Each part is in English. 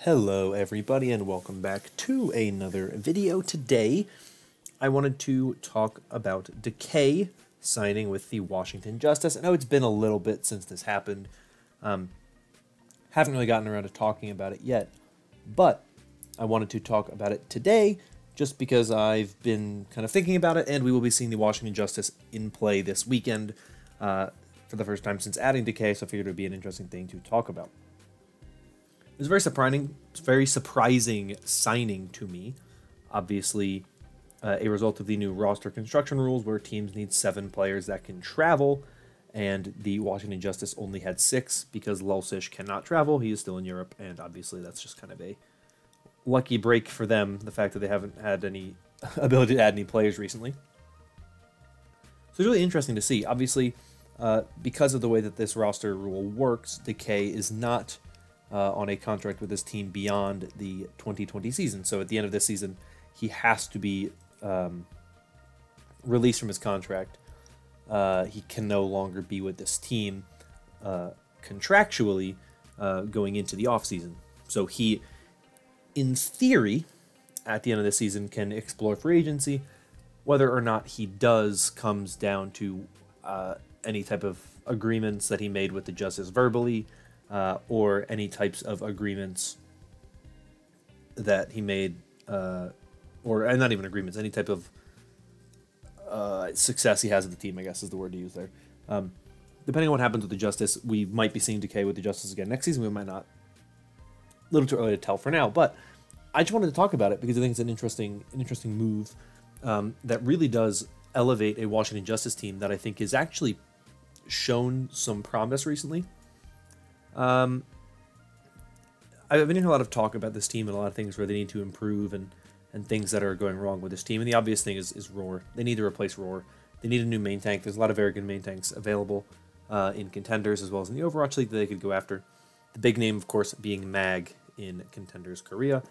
Hello everybody and welcome back to another video. Today I wanted to talk about Decay signing with the Washington Justice. I know it's been a little bit since this happened. Haven't really gotten around to talking about it yet, but I wanted to talk about it today just because I've been kind of thinking about it, and we will be seeing the Washington Justice in play this weekend for the first time since adding Decay, so I figured it would be an interesting thing to talk about. It was very surprising signing to me. Obviously, a result of the new roster construction rules where teams need 7 players that can travel, and the Washington Justice only had 6 because Lulsish cannot travel. He is still in Europe, and obviously that's just kind of a lucky break for them, the fact that they haven't had any ability to add any players recently. So it's really interesting to see. Obviously, because of the way that this roster rule works, Decay is not on a contract with his team beyond the 2020 season. So at the end of this season, he has to be released from his contract. He can no longer be with this team contractually going into the offseason. So he, in theory, at the end of the season, can explore free agency. Whether or not he does comes down to any type of agreements that he made with the Justice verbally, or any types of agreements that he made, or not even agreements, any type of success he has with the team, I guess is the word to use there. Depending on what happens with the Justice, we might be seeing Decay with the Justice again next season. We might not. A little too early to tell for now, but I just wanted to talk about it because I think it's an interesting move that really does elevate a Washington Justice team that I think has actually shown some promise recently. I've been hearing a lot of talk about this team and a lot of things where they need to improve and things that are going wrong with this team. And the obvious thing is Roar. They need to replace Roar. They need a new main tank. There's a lot of very good main tanks available in Contenders as well as in the Overwatch League that they could go after. The big name, of course, being Mag in Contenders Korea.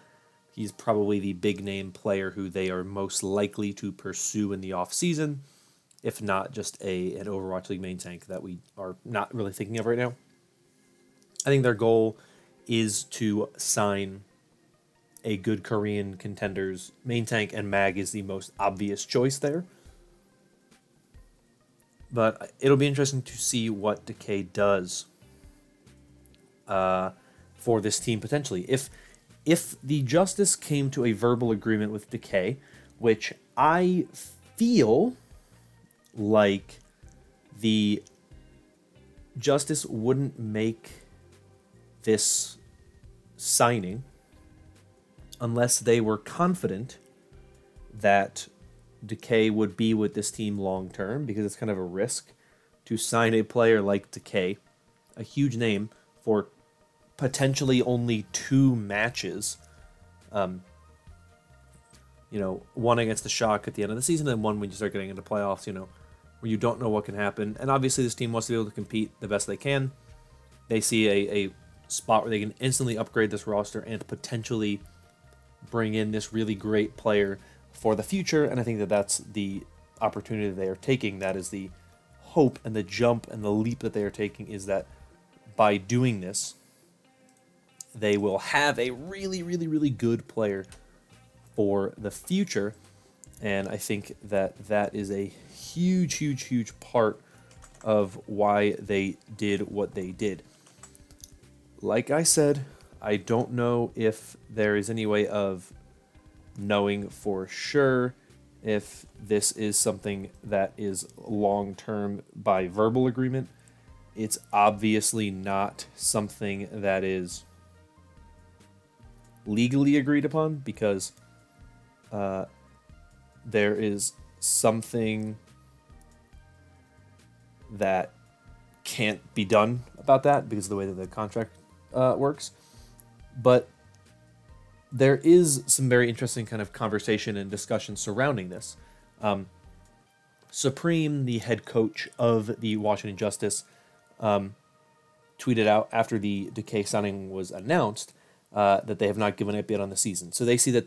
He's probably the big name player who they are most likely to pursue in the off-season, if not just an Overwatch League main tank that we are not really thinking of right now. I think their goal is to sign a good Korean Contenders main tank, and Mag is the most obvious choice there. But it'll be interesting to see what Decay does for this team potentially. If the Justice came to a verbal agreement with Decay, which I feel like the Justice wouldn't make this signing unless they were confident that Decay would be with this team long term, because it's kind of a risk to sign a player like Decay, a huge name, for potentially only 2 matches. One against the Shock at the end of the season, and one when you start getting into playoffs, where you don't know what can happen. And obviously this team wants to be able to compete the best they can. They see a spot where they can instantly upgrade this roster and potentially bring in this really great player for the future, and I think that that's the opportunity that they are taking. That is the hope and the jump and the leap that they are taking, is that by doing this, they will have a really, really, really good player for the future, and I think that that is a huge, huge, huge part of why they did what they did. Like I said, I don't know if there is any way of knowing for sure if this is something that is long-term by verbal agreement. It's obviously not something that is legally agreed upon, because there is something that can't be done about that because of the way that the contract works. But there is some very interesting kind of conversation and discussion surrounding this. Supreme, the head coach of the Washington Justice, tweeted out after the Decay signing was announced that they have not given up yet on the season. So they see the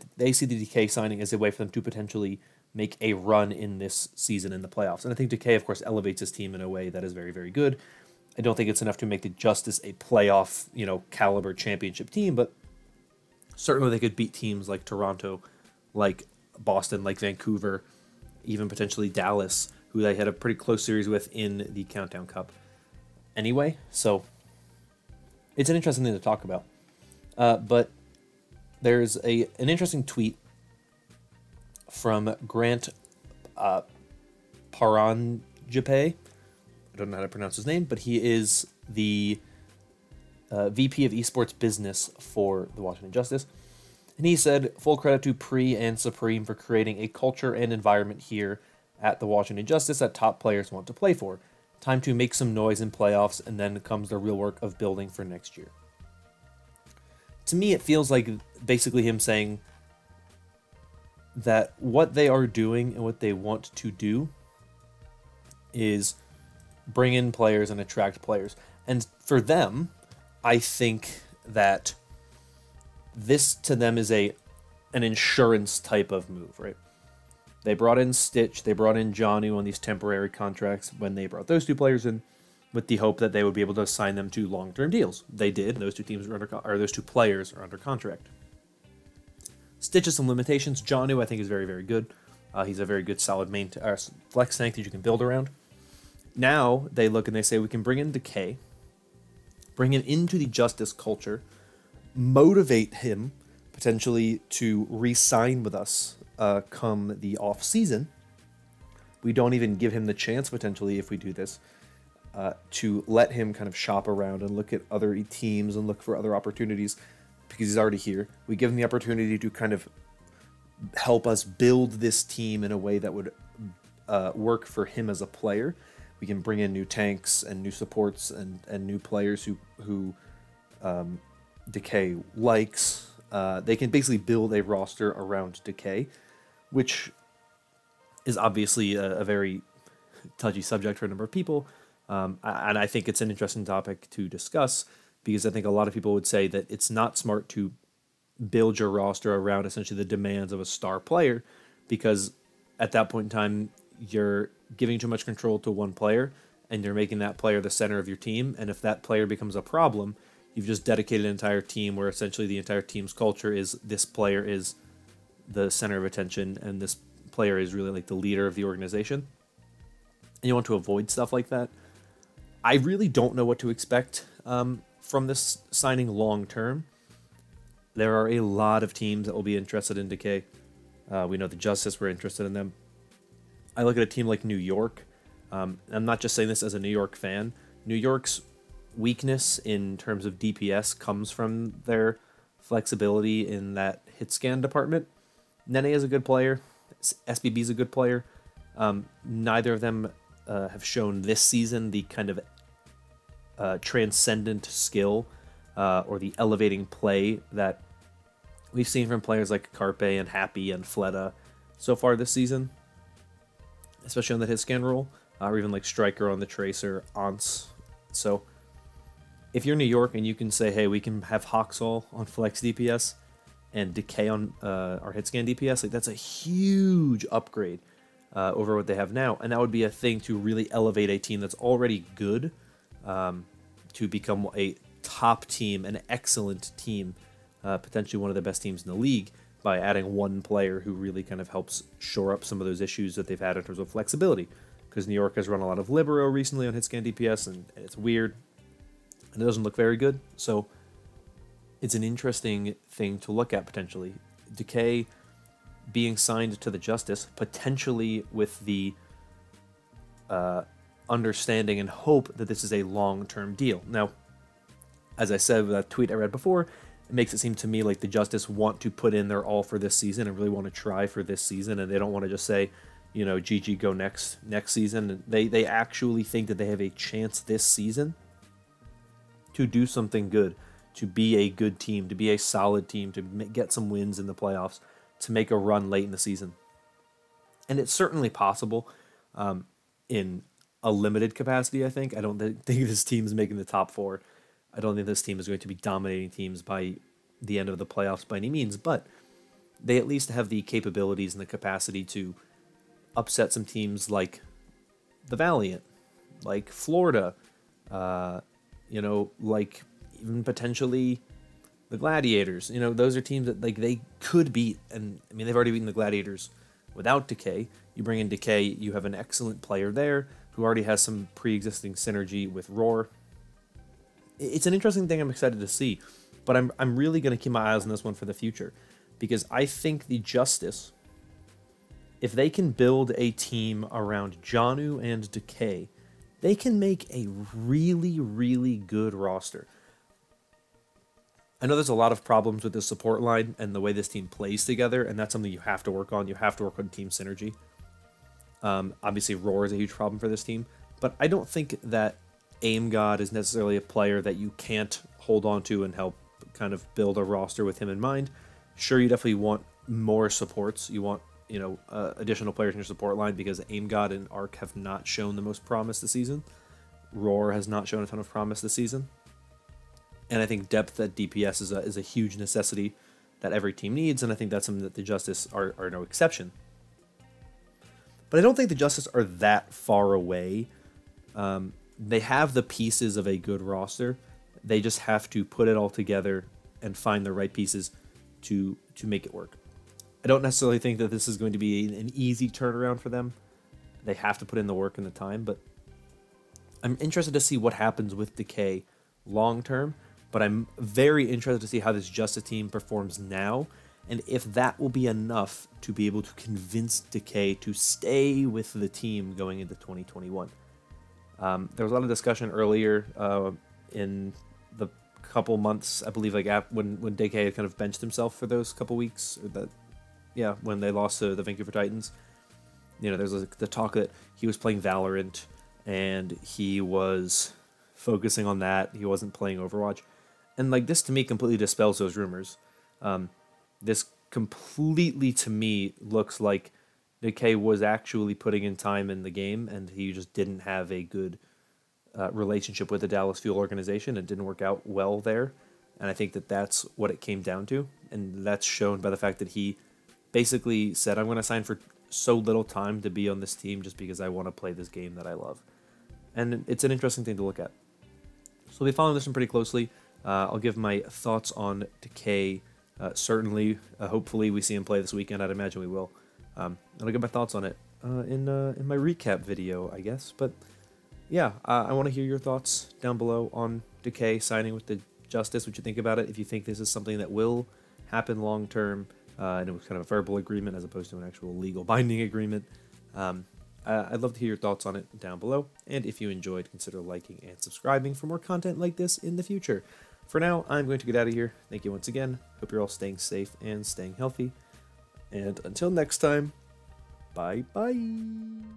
Decay signing as a way for them to potentially make a run in this season in the playoffs. And I think Decay, of course, elevates his team in a way that is very, very good. I don't think it's enough to make the Justice a playoff, caliber championship team, but Certainly they could beat teams like Toronto, like Boston, like Vancouver, even potentially Dallas, who they had a pretty close series with in the Countdown Cup. Anyway, so it's an interesting thing to talk about. But there's an interesting tweet from Grant Paranjape. I don't know how to pronounce his name, but he is the VP of Esports Business for the Washington Justice. And he said, full credit to Pre and Supreme for creating a culture and environment here at the Washington Justice that top players want to play for. Time to make some noise in playoffs, and then comes the real work of building for next year. To me, it feels like basically him saying that what they are doing and what they want to do is bring in players and attract players. And for them, I think that this to them is an insurance type of move, right? They brought in Stitch, they brought in Johnny on these temporary contracts when they brought those two players in, with the hope that they would be able to sign them to long-term deals. They did. Those two teams were those two players are under contract. Stitch has some limitations. Johnny, I think, is very, very good. He's a very good, solid flex tank that you can build around. Now they look and they say we can bring in Decay, bring him into the Justice culture, motivate him potentially to re-sign with us come the off season. We don't even give him the chance potentially if we do this to let him kind of shop around and look at other teams and look for other opportunities because he's already here. We give him the opportunity to kind of help us build this team in a way that would work for him as a player. We can bring in new tanks and new supports and new players who Decay likes. They can basically build a roster around Decay, which is obviously a very touchy subject for a number of people. And I think it's an interesting topic to discuss because I think a lot of people would say that it's not smart to build your roster around essentially the demands of a star player because at that point in time, you're giving too much control to one player and you're making that player the center of your team. And if that player becomes a problem, you've just dedicated an entire team where essentially the entire team's culture is this player is the center of attention and this player is really like the leader of the organization. And you want to avoid stuff like that. I really don't know what to expect from this signing long term. There are a lot of teams that will be interested in Decay. We know the Justice were interested in them. I look at a team like New York. I'm not just saying this as a New York fan. New York's weakness in terms of DPS comes from their flexibility in that hit scan department. Nene is a good player. SBB is a good player. Neither of them have shown this season the kind of transcendent skill or the elevating play that we've seen from players like Carpe and Happy and Fleta so far this season, especially on the hit scan role, or even like Striker on the Tracer, Once. So if you're New York and you can say, hey, we can have Hoxall on Flex DPS and Decay on our hit scan DPS, like that's a huge upgrade over what they have now. And that would be a thing to really elevate a team that's already good to become a top team, an excellent team, potentially one of the best teams in the league by adding one player who really kind of helps shore up some of those issues that they've had in terms of flexibility. Because New York has run a lot of Libero recently on hitscan DPS, and it's weird, and it doesn't look very good. So it's an interesting thing to look at potentially. Decay being signed to the Justice, potentially with the understanding and hope that this is a long-term deal. Now, as I said with that tweet I read before, it makes it seem to me like the Justice want to put in their all for this season and really want to try for this season, and they don't want to just say, you know, GG, go next season. And they actually think that they have a chance this season to do something good, to be a good team, to be a solid team, to get some wins in the playoffs, to make a run late in the season. And it's certainly possible in a limited capacity, I think. I don't think this team is making the top four. I don't think this team is going to be dominating teams by the end of the playoffs by any means, but they at least have the capabilities and the capacity to upset some teams like the Valiant, like Florida, you know, like even potentially The Gladiators, you know, those are teams that like they could beat, and I mean they've already beaten the Gladiators without Decay. You bring in Decay, you have an excellent player there who already has some pre-existing synergy with Roar. It's an interesting thing I'm excited to see, but I'm really going to keep my eyes on this one for the future, because I think the Justice, if they can build a team around Janu and Decay, they can make a really, really good roster. I know there's a lot of problems with the support line and the way this team plays together, and that's something you have to work on. You have to work on team synergy. Obviously, Roar is a huge problem for this team, but I don't think that Aim God is necessarily a player that you can't hold on to and help kind of build a roster with him in mind. Sure, you definitely want more supports. You want, you know, additional players in your support line, because Aim God and Arc have not shown the most promise this season. Roar has not shown a ton of promise this season. And I think depth at DPS is a huge necessity that every team needs, and I think that's something that the Justice are no exception. But I don't think the Justice are that far away. They have the pieces of a good roster. They just have to put it all together and find the right pieces to make it work. I don't necessarily think that this is going to be an easy turnaround for them. They have to put in the work and the time, but I'm interested to see what happens with Decay long term. But I'm very interested to see how this Justice team performs now, and if that will be enough to be able to convince Decay to stay with the team going into 2021. There was a lot of discussion earlier in the couple months, I believe, like when Decay had kind of benched himself for those couple weeks, when they lost to the Vancouver Titans. You know, there's the talk that he was playing Valorant and he was focusing on that. He wasn't playing Overwatch. And like this to me completely dispels those rumors. This completely to me looks like Decay was actually putting in time in the game, and he just didn't have a good relationship with the Dallas Fuel organization. It didn't work out well there, and I think that that's what it came down to, and that's shown by the fact that he basically said, "I'm going to sign for so little time to be on this team just because I want to play this game that I love," and it's an interesting thing to look at. So we'll be following this one pretty closely. I'll give my thoughts on Decay. Certainly, hopefully we see him play this weekend. I'd imagine we will. And I'll give my thoughts on it in my recap video, I guess. But yeah, I want to hear your thoughts down below on Decay signing with the Justice, what you think about it, if you think this is something that will happen long term, and it was kind of a verbal agreement as opposed to an actual legal binding agreement. I'd love to hear your thoughts on it down below, and if you enjoyed, consider liking and subscribing for more content like this in the future. For now, I'm going to get out of here. Thank you once again. Hope you're all staying safe and staying healthy. And until next time, bye-bye.